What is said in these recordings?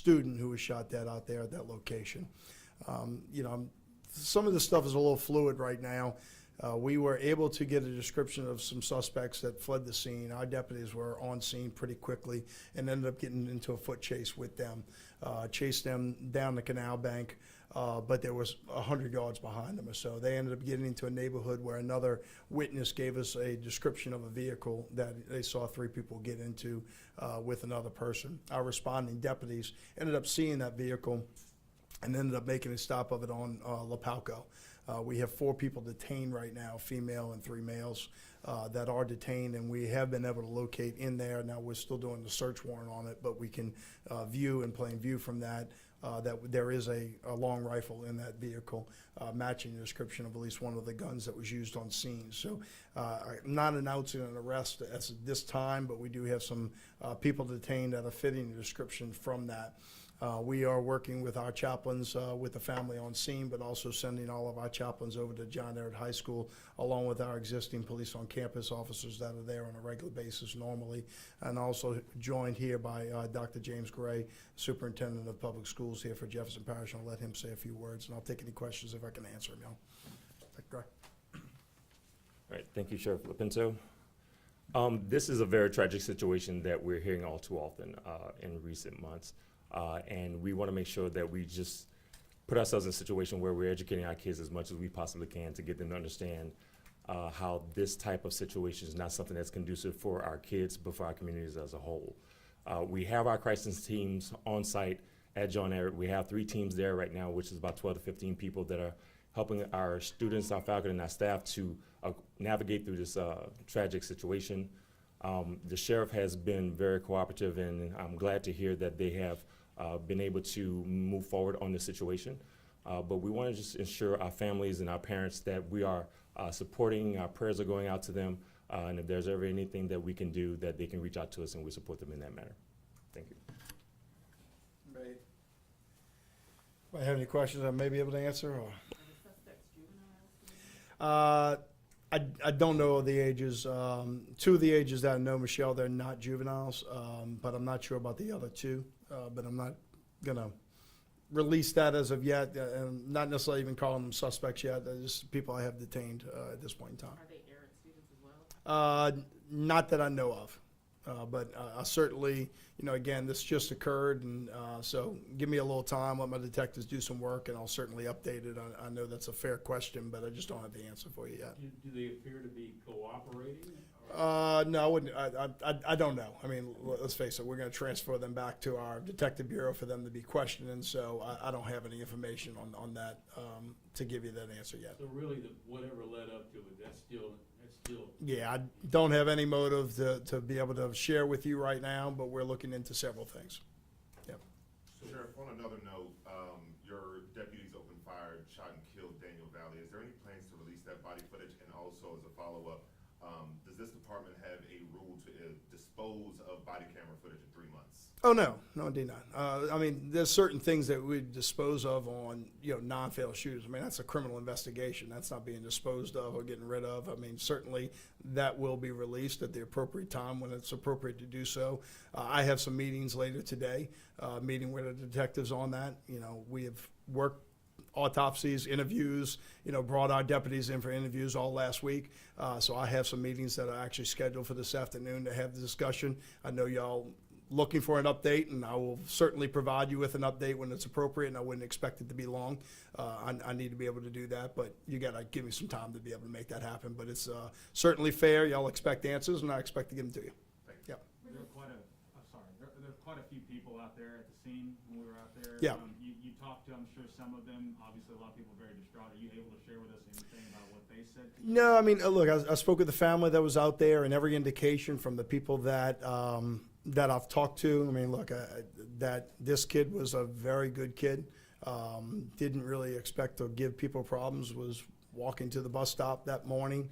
student who was shot dead out there at that location. You know, some of this stuff is a little fluid right now. We were able to get a description of some suspects that fled the scene. Our deputies were on scene pretty quickly and ended up getting into a foot chase with them, chased them down the canal bank, but there was 100 yards behind them or so. They ended up getting into a neighborhood where another witness gave us a description of a vehicle that they saw 3 people get into with another person. Our responding deputies ended up seeing that vehicle and ended up making a stop of it on Lapalco. We have 4 people detained right now, female and 3 males, that are detained, and we have been able to locate in there. Now we're still doing the search warrant on it, but we can view in plain view from that that there is a long rifle in that vehicle, matching the description of at least one of the guns that was used on scene. So not announcing an arrest at this time, but we do have some people detained that are fitting the description from that. We are working with our chaplains, with the family on scene, but also sending all of our chaplains over to John Ehret High School, along with our existing police on campus officers that are there on a regular basis normally, and also joined here by Dr. James Gray, Superintendent of Public Schools here for Jefferson Parish. I'll let him say a few words, and I'll take any questions if I can answer them. Dr. Gray. All right, thank you, Sheriff Lopinto. This is a very tragic situation that we're hearing all too often in recent months. And we want to make sure that we just put ourselves in a situation where we're educating our kids as much as we possibly can to get them to understand how this type of situation is not something that's conducive for our kids, but for our communities as a whole. We have our crisis teams on site at John Ehret. We have 3 teams there right now, which is about 12 to 15 people that are helping our students, our faculty, and our staff to navigate through this tragic situation. The sheriff has been very cooperative, and I'm glad to hear that they have been able to move forward on this situation. But we want to just ensure our families and our parents that we are supporting, our prayers are going out to them, and if there's ever anything that we can do, that they can reach out to us and we support them in that manner. Thank you. Right. Do I have any questions I may be able to answer? Or? I don't know the ages. 2 of the ages that I know, Michelle, they're not juveniles, but I'm not sure about the other 2. But I'm not going to release that as of yet, and not necessarily even calling them suspects yet. They're just people I have detained at this point in time. Are they Ehret students as well? Not that I know of, but I certainly, you know, again, this just occurred, and so give me a little time, let my detectives do some work, and I'll certainly update it. I know that's a fair question, but I just don't have the answer for you yet. Do they appear to be cooperating? No, I wouldn't. I don't know. I mean, let's face it. We're going to transfer them back to our detective bureau for them to be questioned, and so I don't have any information on that to give you that answer yet. So really, whatever led up to it, that's still. Yeah, I don't have any motive to be able to share with you right now, but we're looking into several things. Yep. So, Sheriff, on another note, your deputies opened fire, shot and killed Daniel Valley. Is there any plans to release that body footage? And also, as a follow-up, does this department have a rule to dispose of body camera footage in 3 months? Oh, no, indeed not. I mean, there's certain things that we dispose of on, you know, non-fatal shooters. I mean, that's a criminal investigation. That's not being disposed of or getting rid of. I mean, certainly that will be released at the appropriate time when it's appropriate to do so. I have some meetings later today, meeting with the detectives on that. You know, we have worked autopsies, interviews, you know, brought our deputies in for interviews all last week. So I have some meetings that are actually scheduled for this afternoon to have the discussion. I know y'all looking for an update, and I will certainly provide you with an update when it's appropriate, and I wouldn't expect it to be long. I need to be able to do that, but you got to give me some time to be able to make that happen. But it's certainly fair. Y'all expect answers, and I expect to give them to you. Yeah. There are quite a few people out there at the scene when we were out there. Yeah. You talked to, I'm sure, some of them. Obviously, a lot of people are very distraught. Are you able to share with us anything about what they said to you? No, I mean, look, I spoke with the family that was out there, and every indication from the people that that I've talked to, I mean, look, that this kid was a very good kid. Didn't really expect to give people problems, was walking to the bus stop that morning.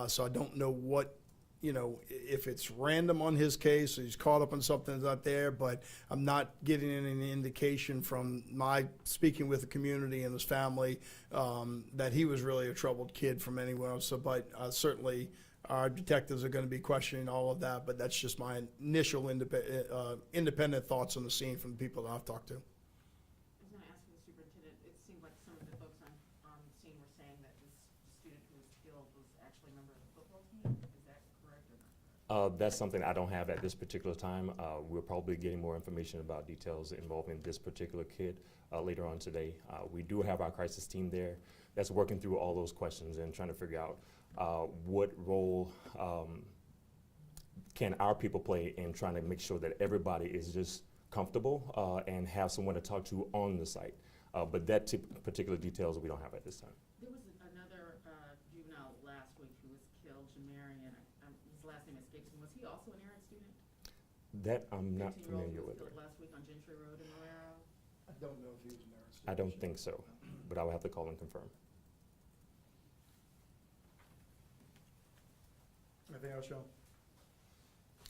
So I don't know what, you know, if it's random on his case, or he's caught up on something that's out there, but I'm not getting any indication from my speaking with the community and his family that he was really a troubled kid from anywhere else. So, but certainly Our detectives are going to be questioning all of that, but that's just my initial independent thoughts on the scene from the people that I've talked to. I was gonna ask for the superintendent, it seemed like some of the folks on the scene were saying that this student who was killed was actually a member of the football team. Is that correct or not correct? That's something I don't have at this particular time. We're probably getting more information about details involving this particular kid later on today. We do have our crisis team there that's working through all those questions and trying to figure out what role can our people play in trying to make sure that everybody is just comfortable and have someone to talk to on the site. But that particular details we don't have at this time. There was another juvenile last week who was killed, Jamarian, his last name escapes me. Was he also an errant student? That I'm not 15-year-old familiar who was with. killed last week on Gentry Road in Marrero? I don't know if he was an arrested. I don't think so, but I will have to call and confirm. Anything else, Sean?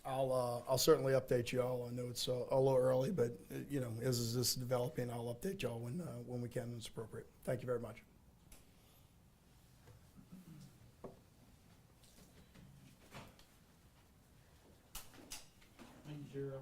I'll certainly update you all. I know it's a little early, but you know, as this is developing, I'll update y'all when we can and it's appropriate. Thank you very much. Thank you, Sheriff.